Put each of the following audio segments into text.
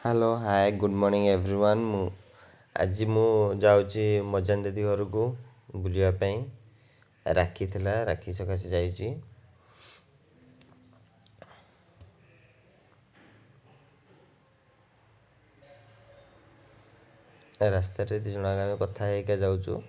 Hello hi good morning everyone. ଆଜି ମୁଁ ଯାଉଛି ମଜାନ ଦିଦି ଘରକୁ ବୁଲିବା ପାଇଁ। ରାକ୍ଷୀ ଥିଲା, ରାକ୍ଷୀ ସକାଶେ ଯାଇଛି। ରାସ୍ତାରେ ଦୁଇ ଜଣ ଆମେ କଥା ହେଇକା ଯାଉଛୁ।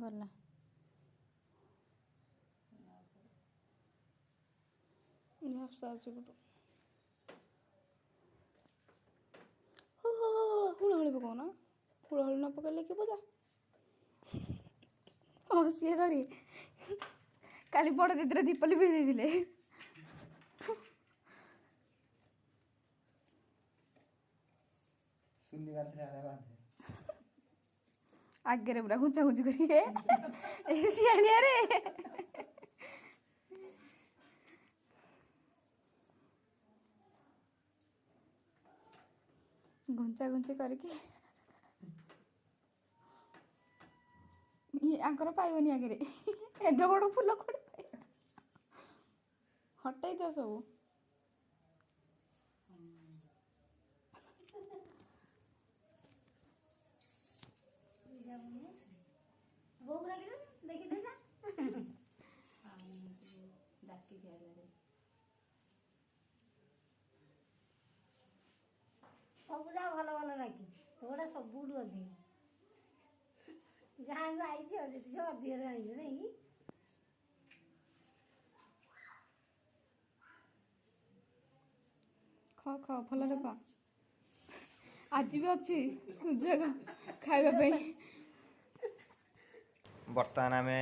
ଗଲା ହୁଳହୁଳି ପକାଉନ, ହୁଳହୁଳି ନ ପକେଇଲେ କି ପୂଜା ସିଏ ଧରି କାଲି ବଡ଼ ଦିଦିର ଦୀପ ଲିଭେଇ ଦେଇଥିଲେ। ଆଗରେ ପୁରା ଘୁଞ୍ଚା ଘୁଞ୍ଚି କରିକି ସିଆଣିଆରେ ଘୁଞ୍ଚା ଘୁଞ୍ଚି କରିକି ଆଙ୍କର ପାଇବନି ଆଗରେ ଏଡ ବଡ଼ ଫୁଲ କୋଉଠି ପାଇବ? ହଟେଇ ଦିଅ ସବୁ। ସବୁ ଯାକ ଭଲ ଭଲ ରାକ୍ଷୀ ତୋଟା ସବୁଠୁ ଅଧିକ ଯାହାକୁ ଆଇଛି ସେଠି ସେ ଅଧିକ ଆଣିଛ ନାଇଁ କି? ଖ ଭଲରେ ଖ। ଆଜି ବି ଅଛି ସୁଯୋଗ ଖାଇବା ପାଇଁ। ବର୍ତ୍ତମାନ ଆମେ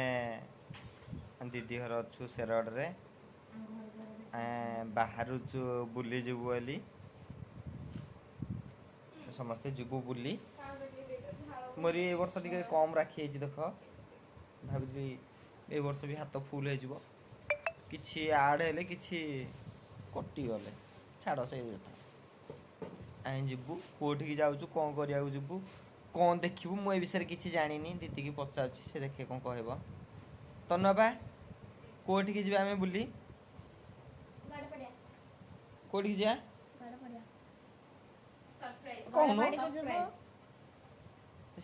ଦିଦି ଘର ଅଛୁ ସେରଡ଼ରେ। ବାହାରୁଛୁ ବୁଲି ଯିବୁ ବୋଲି, ସମସ୍ତେ ଯିବୁ ବୁଲି। ମୋର ଏ ବର୍ଷ ଟିକେ କମ୍ ରାକ୍ଷୀ ହେଇଛି ଦେଖ। ଭାବିଥିଲି ଏ ବର୍ଷ ବି ହାତ ଫୁଲ୍ ହେଇଯିବ, କିଛି ଆଡ଼୍ ହେଲେ କିଛି କଟିଗଲେ ଛାଡ଼ ସେଇ କଥା। ଆମେ ଯିବୁ, କେଉଁଠିକି ଯାଉଛୁ, କ'ଣ କରିବାକୁ ଯିବୁ, କ'ଣ ଦେଖିବୁ, ମୁଁ ଏ ବିଷୟରେ କିଛି ଜାଣିନି। ଦିଦିକି ପଚାରୁଛି, ସେ ଦେଖେ କ'ଣ କହିବ। ତନବା କେଉଁଠିକି ଯିବା ଆମେ ବୁଲି? କେଉଁଠିକି ଯିବା କହୁନୁ?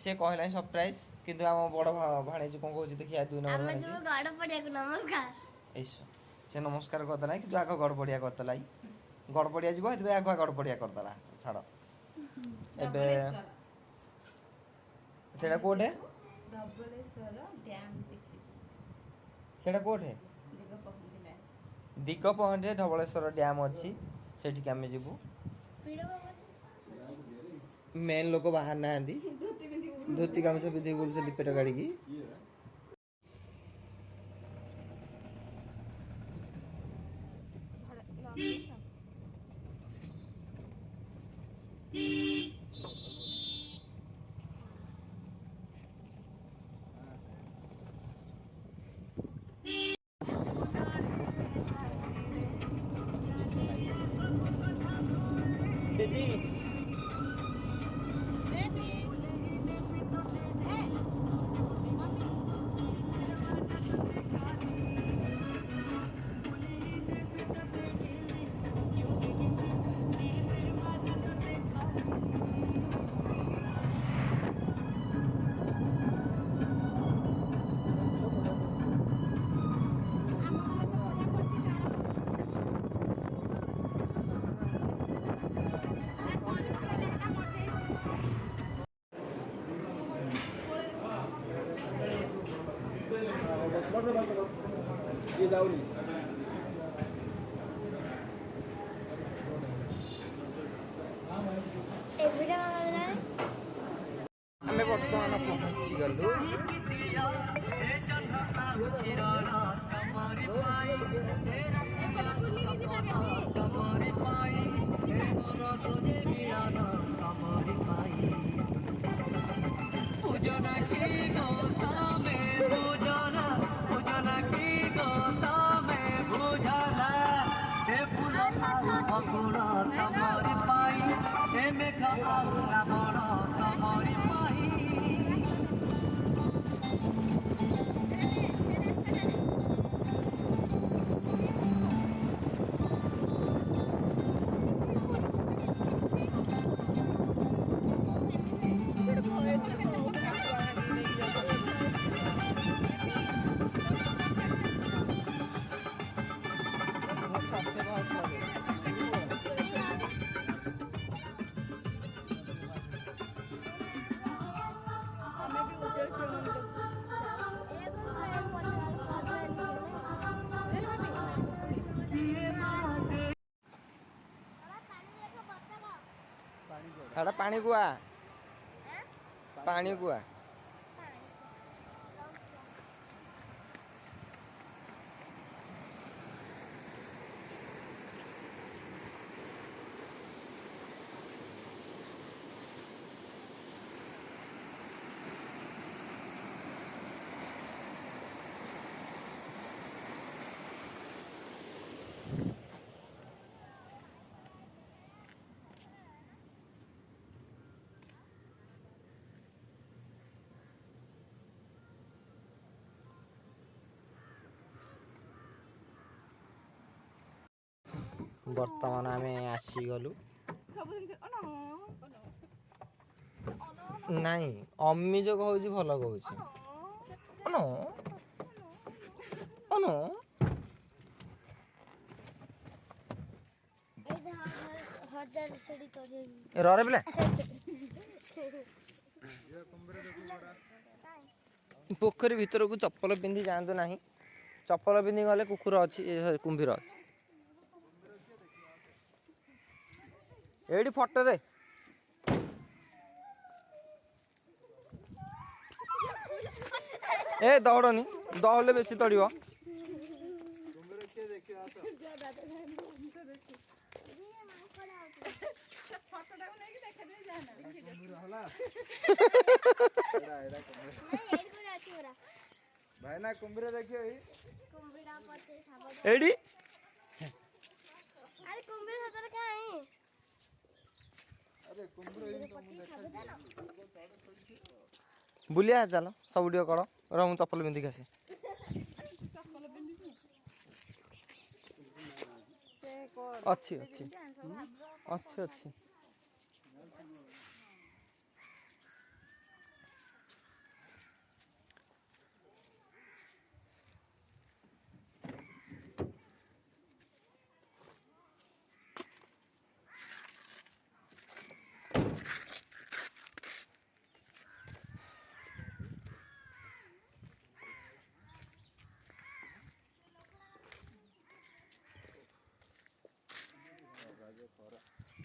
ସେ କହିଲାଣି ସରପ୍ରାଇଜ, କିନ୍ତୁ ଆମ ବଡ଼ ଭାଣେଜୀ କ'ଣ କହୁଛି ଦେଖିବା। 2 ନମ୍ବର ଭାଣେଜୀ ସେ ନମସ୍କାର କରିଦେଲା, କିନ୍ତୁ ଆଗ ଗଡ଼ପଡ଼ିଆ କରିଦେଲା। ଗଡ଼ପଡ଼ିଆ ଯିବ, ସେଥିପାଇଁ ଆଗୁଆ ଗଡ଼ପଡ଼ିଆ କରିଦେଲା। ଛାଡ଼। ଏବେ ସେଇଟା କୋଉଠେ? ସେଇଟା କୋଉଠେ? ଦିଗ ପହଣ୍ଡିରେ ଧବଳେଶ୍ୱର ଡ୍ୟାମ୍ ଅଛି, ସେଠିକି ଆମେ ଯିବୁ। ମେନ୍ ଲୋକ ବାହାରି ନାହାନ୍ତି, ଧୋତି ଗାମୁଛା ପିନ୍ଧିକି ବୁଲୁଛନ୍ତି ପେଟ କାଢ଼ିକି। ये जाऊनी आमे बर्तमान पहुंची गलु एटा पानी गुआ पानी गुआ बर्तमान आम आसीगलु नाई अम्मी जो कहूँ भल कहूँ रे पिला पोखरी भीतर को चप्पल पिंधि जातु ना चप्पल पिंधि गले कुकुर अच्छी कुंभीर अच्छी एडी फोटो रे ए दौड़नी दौड़े बेसी तड़ियो भाई ना कुंभीर देखियो एडी अरे कुंभीर सतर काहे बुलिया चल सब वीडियो कर रहा चप्पल पिंधिक आसे अच्छी अच्छी अच्छी अच्छी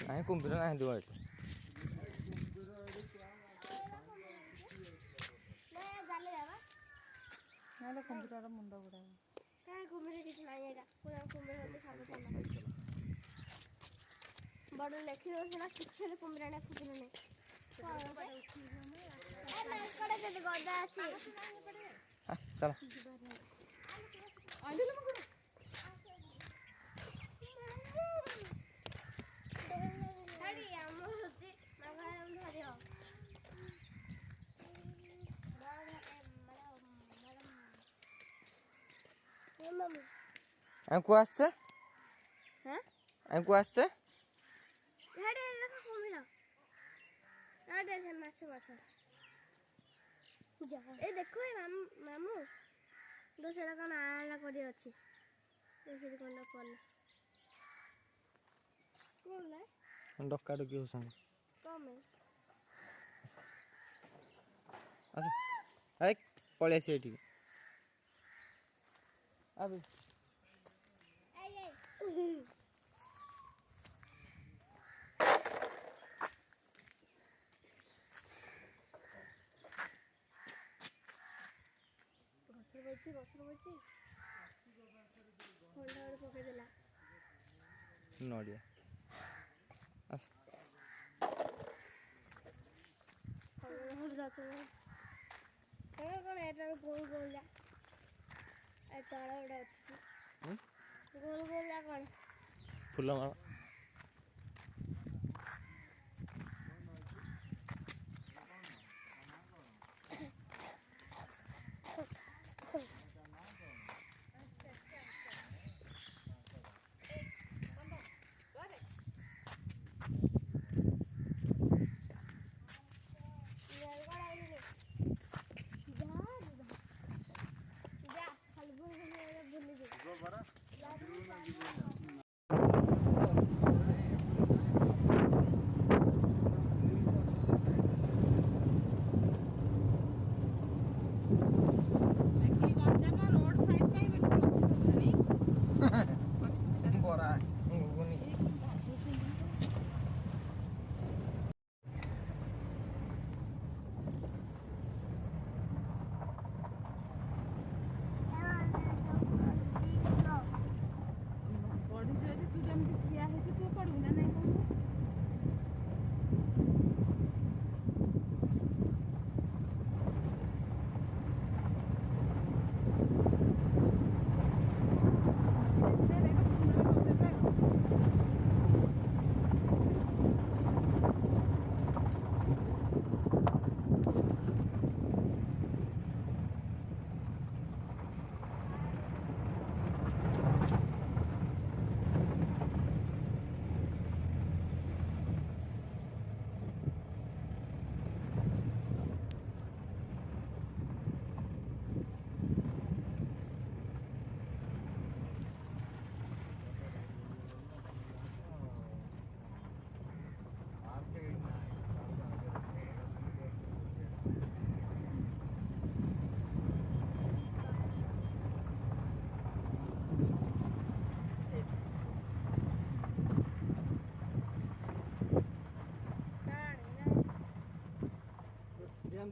नहीं कुंभीर ना हिंदू एट कुंभीर मुंड गुड़ा कुंभीर किसी नहीं पूरा कुंभीर होते साबधान बड़ लेखि रोजना किछले कुंभीर ने खुद ने ए मास्कड़े के गदा अछि चल आइले मगुड़ हरी हम होती मगर हम धरियो मम्मी आंकु आसे हैं आंकु आसे हेडे देखो कुंभीर आडे से माछ माछ जा ए देखो ए मामू दोसरा कौन आला करी अछि देखि कोन पल्ला कोन डक्का डुकी हो संग कमे अच्छा ए पळे से एठी अबे ପକେଇଦେଲା नड़िया କଣ ଏଟାର ଗୋଲ ଗୋଲ ଏ ତଳ ଗୋଟେ ଅଛି ଗୋଲ ଗୋଲ କଣ फूल माला बरा घुगुनी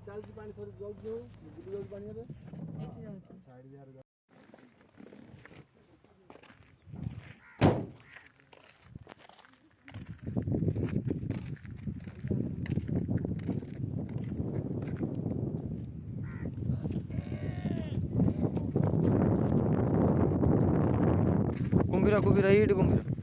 ଚାଲିଛି ପାଣି ସରି ଯାଉଛି ବୁଲି ଯାଉଛି ପାଣି ଏବେ ସାଇଡ୍ ଦିହରେ कुंभीर कुंभीर ये कुंभीर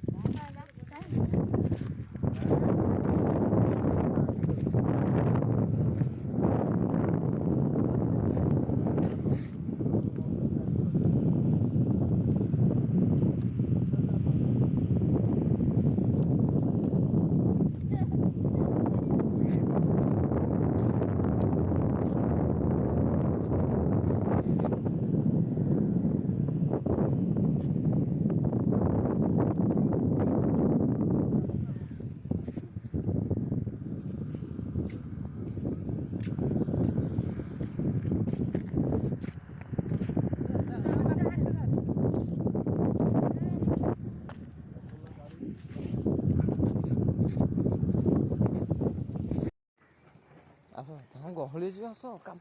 आस हाँ गहली जी आस काम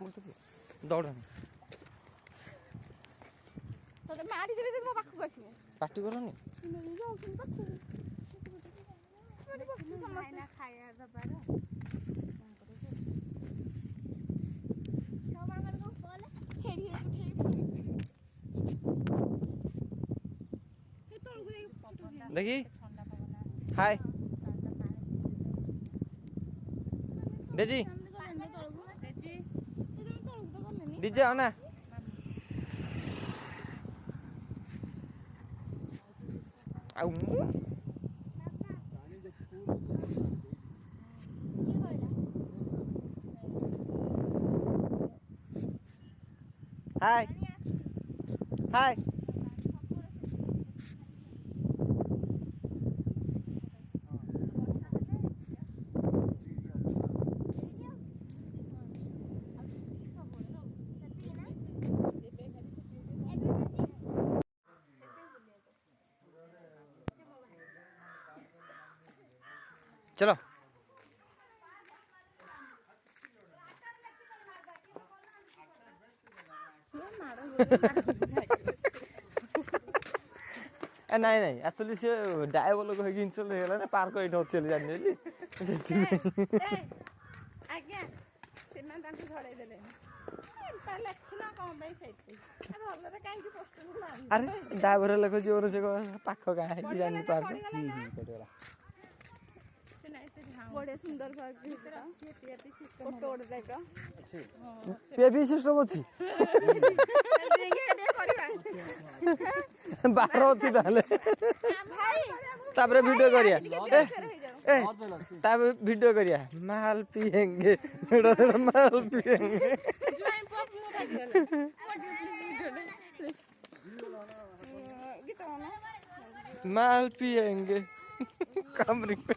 दौड़ ତତେ ମାରି ଦେବେ ଯଦି ମୋ ପାଖକୁ ଆସିବ पार्टी करनी ଯାଉଛନ୍ତି ପାଖକୁ ଖାଇବା ଦବାର ଛୁଆମାନଙ୍କର କଣ କଲେ ହେରି ତଳକୁ ଯାଇକି देखी हाय डेजी डीजे आना आउ हाय हाय चलो ନାଇଁ ନାଇଁ ଆକ୍ଚୁଆଲି ସେ ଡ୍ରାଇଭର ଲୋକ ହେଇକି ଇନସଲ୍ଟ ହେଇଗଲା ନା ପାର୍କ ଏଇଠି ଅଛି ବୋଲି ଜାଣିନେଲି ସେଥିପାଇଁ ଆଜ୍ଞା ସେମାନେ ତାଙ୍କୁ ଝଡ଼େଇ ଦେଲେ ତାହେଲେ ଲେଖିଲା କ'ଣ ପାଇଁ ସେଇଥିପାଇଁ ଭଲରେ କାହିଁକି ପୋଷ୍ଟର ଆରେ ଡ୍ରାଇଭର ଲୋକ ଯିବ ସେ ପାଖ ଗାଁ ହେଇକି ଜାଣି ପାର୍କ ପଡ଼ିଗଲା ବଢିଆ ସୁନ୍ଦର ପାର୍କ ଫଟୋ ଗୋଟେ ଟାଇପ୍ର ପେଭି ସିଷ୍ଟମ ଅଛି ବାର ଅଛି ତାହେଲେ ତାପରେ ଭିଡ଼ିଓ କରିବା ତାପରେ ଭିଡ଼ିଓ କରିବା ମାଲ ପିଏंगे ମାଲ ପିएंगे माल पिएंगे कमरी पे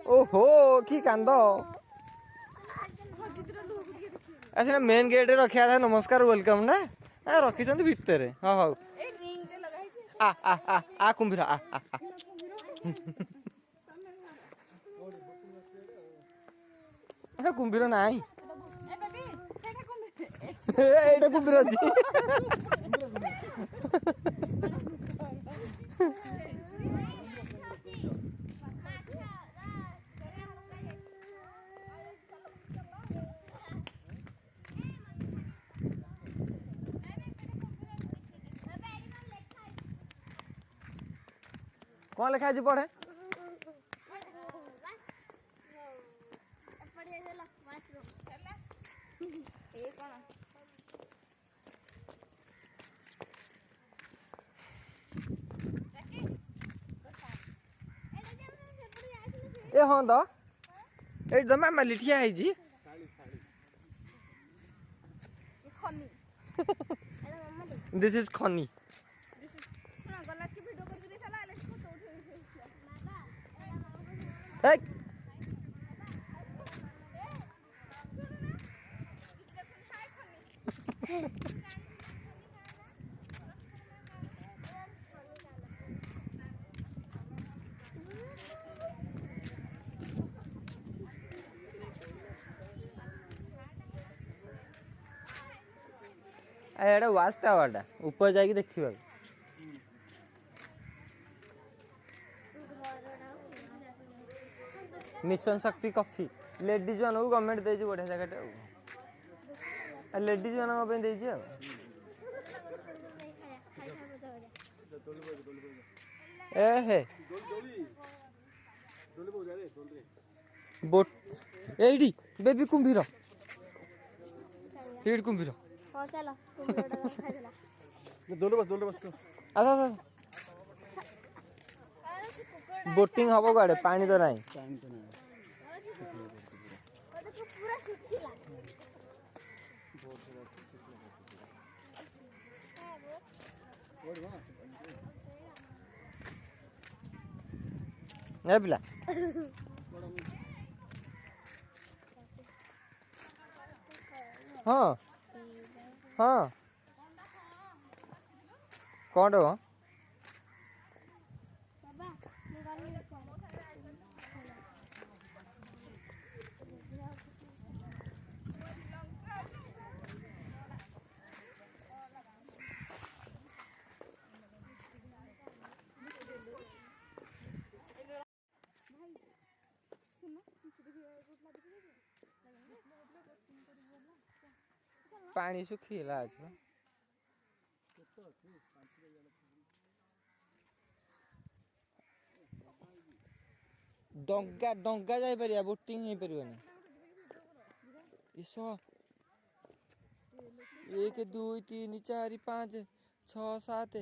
ओहो की कांद अच्छा मेन गेट रखा था नमस्कार वेलकम ना रखी भितर हाँ हाँ आ आ आ आ कुंभीर आ आ आ कुंभीर नाई एटा कुंभीर अच्छी कौन लिखा है पढ़े ए हाँ तो ये तो मामा लिठिया है जी दिस इज खनी Hey! एटा वाच टावर ऊपर जाके देखिए मिशन शक्ति कॉफी लेडीज मान को गवर्नमेंट दे बढ़िया जगह लेडीज मान ए बोट एडी बेबी कुंभीर हिड कुंभीर हाँ चलो खाइदेला दोल बस आस बोटिंग हम गाड़े पानी तो नहीं पूरा सुखिला ए पिला हाँ हाँ कौन हो पानी सुखीला आज डंगा डंगा जाई परिया बोटिंग नहीं परिवनी इसो 1 2 3 4 5 6 7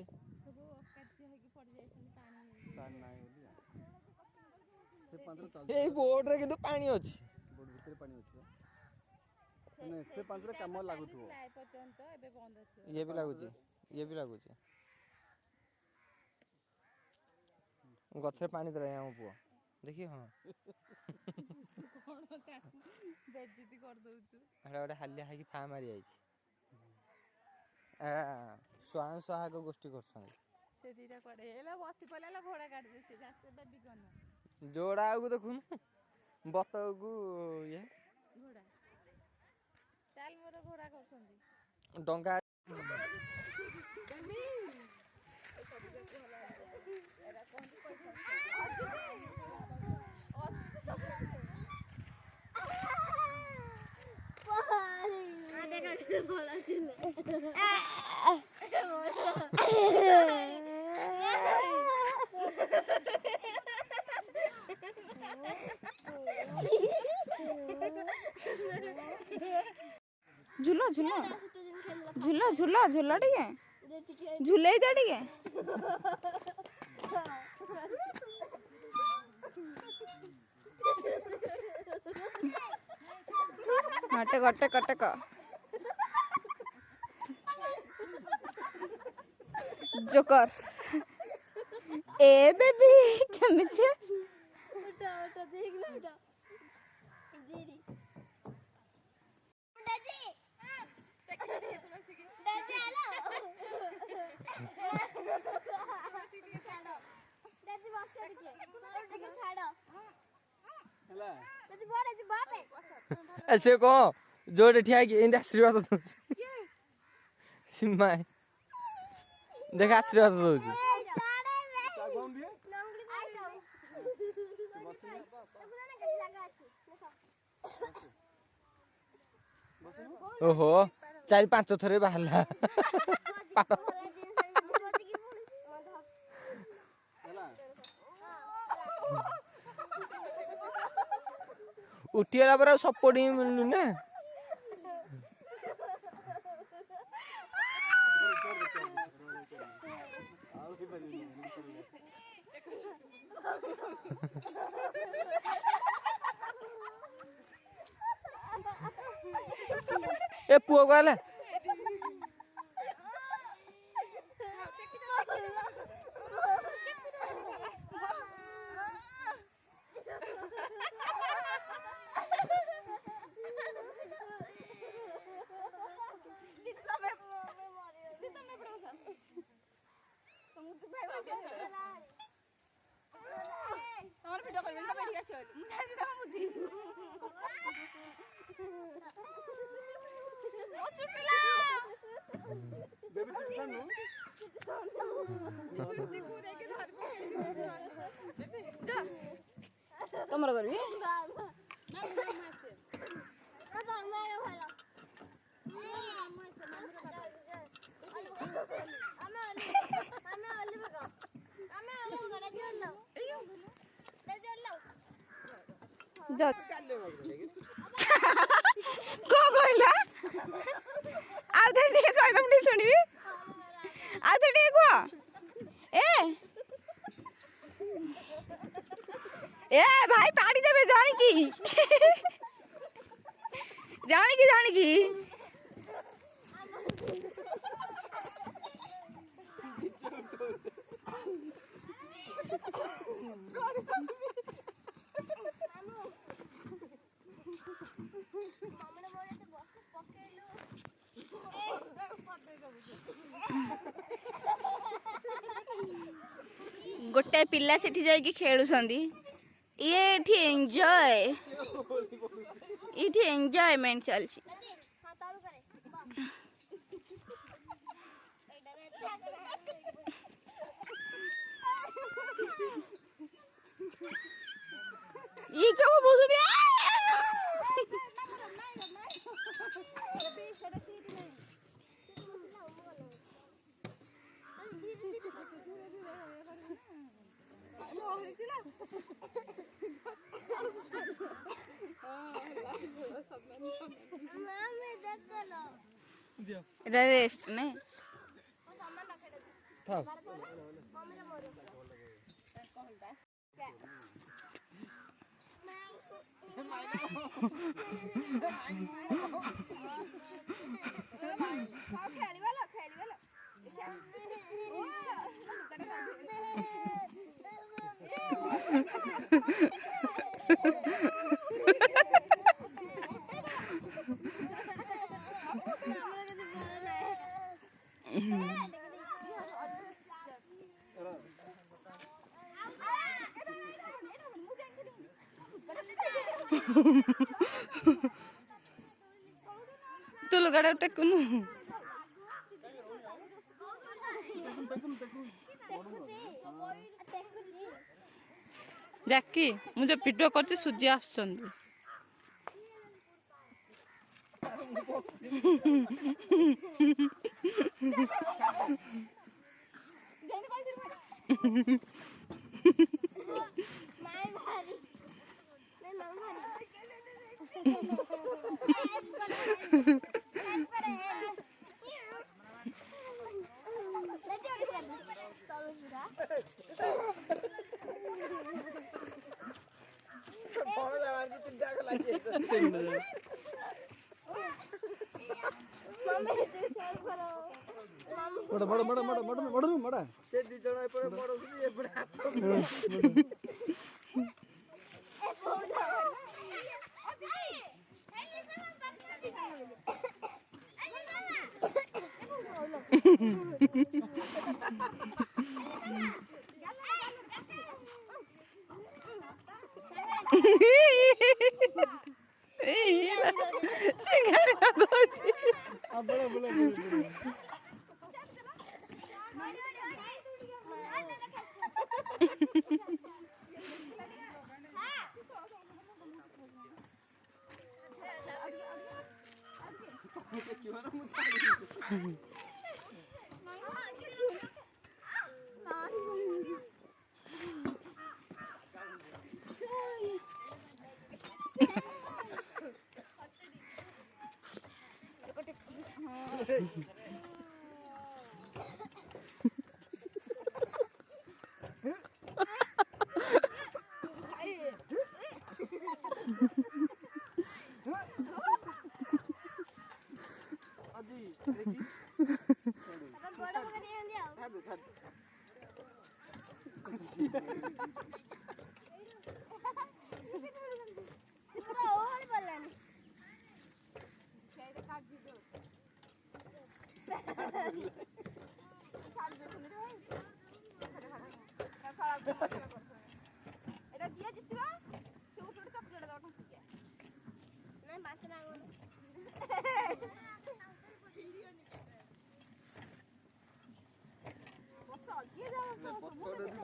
ए बोट रे किंतु पानी अछि बोट भीतर पानी अछि ने से पांचरे काम लागुथो ये भी लागुची गछरे पानी दे हम पुआ देखिए हाँ बेइज्जती कर दउछु हेडा गोटे हालिया हाकी फा मारी आइछि स्वयं सहायक गोष्ठी करछन से से दीटा कुआडे हेला बसी पलेला घोड़ा काट दे से जाते बेबी कोन जोड़ा को देखुन बत को ये घोड़ा चल मोर घोड़ा करछंदी डंगा झूला झूला झूला झूला झूला टिके झूले दे टिके हटे कटे कटे का जोकर ए बेबी केमिचे उठा उठा देख लो उठा दीदी दादी दादी आलो दादी बस करके छाड़ो ହେଲା दादी बड़े जी बापे ऐसे को जोड़े ठिया की इंदा आशीर्वाद दो सिम्मा देख आशीर्वाद दो ଶାଗୁଆନ ଦିଏ नंगली आई जाओ बसना के जगह अछि देखो ओहो 4-5 थरे बाहला ହେଲା उठिला पर सपोर्ट मिलु ना ଆଉ କି ପାରିବି ए पुओ गले तमर वीडियो कॉल में बैठ के आछो मु जानि तम बुद्धि ओ चुटिला बेबी चिकन चुटी पूरे के धर जा तमर करबी जा को कहला आ दे ठीक कहला मुडी सुनिबी आ दे ठीक को ए भाई पाड़ी देबे जानी की जानी की गोटे पिला सेठी जाइकी खेलुसंदी ये एंजॉयमेंट चलछि ये क्या वो बोल दिया रेस्ट नहीं था ତୁ ଲୁଗାଟା ଟେକୁନୁ। ଜାକି ମୁଁ ଯୋଉ ଭିଡ଼ିଓ କରୁଛି ସୂର୍ଯ୍ୟ ଆସୁଛନ୍ତି। ସେ ଦି ଜଣ ଏପଟେ ମଡଉଛନ୍ତି ଏପଟେ ହାତ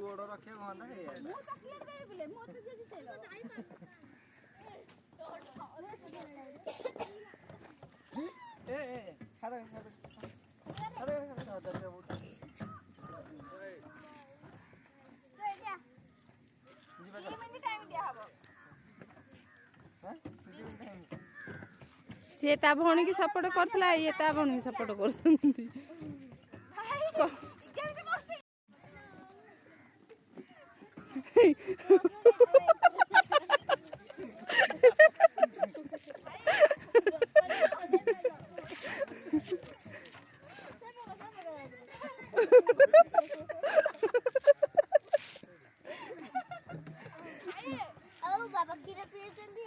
ଗୋଡ ରଖିବା ସିଏ ତା ଭଉଣୀ କି ସପୋର୍ଟ କରୁଥିଲା, ଇଏ ତା ଭଉଣୀ କି ସପୋର୍ଟ କରୁଛନ୍ତି। ବାବା କ୍ଷୀର ପିଉଛନ୍ତି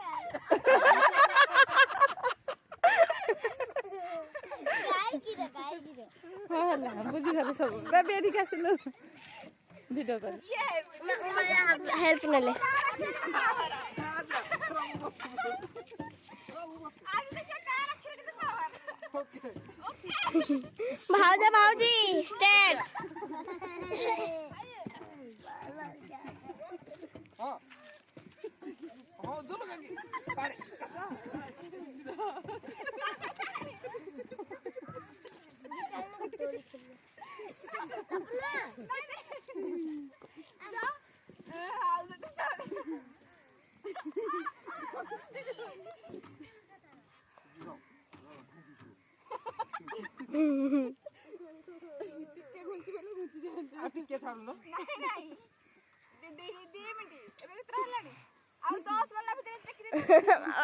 ହେଲା ବୁଝିଗଲି ସବୁ। ବେବି ଏଠିକି ଆସିଲୁ ଭିଡ଼ିଓ କରି ହେଲ୍ପ ନେଲେ ଭାଉଜ ଭାଉଜି ଷ୍ଟାର୍ଟ।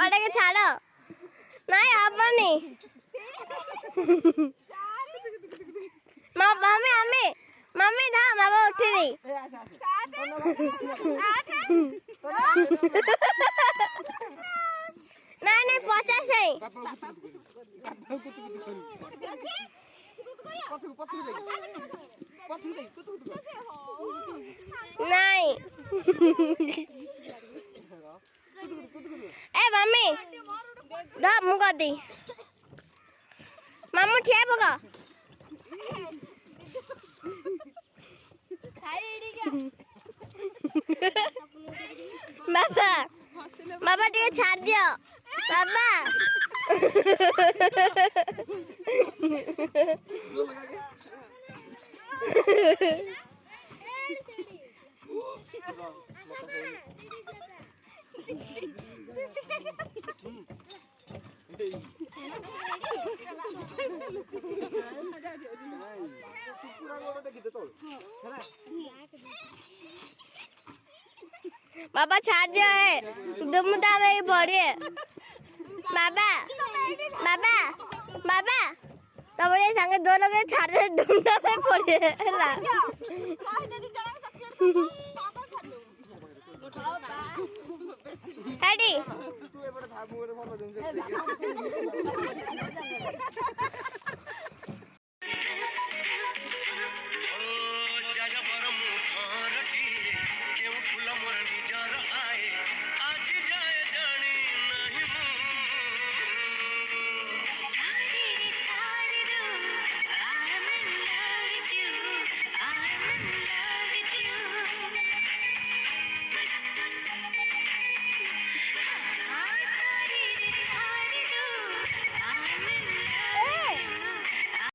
ଅଡ଼କେ ଛାଡ଼ ନାଇଁ ହବନି। ମମି ଆମେ ମମି ଧା ବାବା ଉଠିନି। ନାଇଁ ନାଇଁ 50 ନାଇଁ ए मम्मी दा मु कर दी मामू ठिया पका बाबा बाबा टे छाड़ दियो बाबा बाबा छाड़ दिया है दुमदा नहीं पड़े बाबा बाबा बाबा तब ये संगे दो लोग छाड़ दे दुमदा में पड़े हला हेडी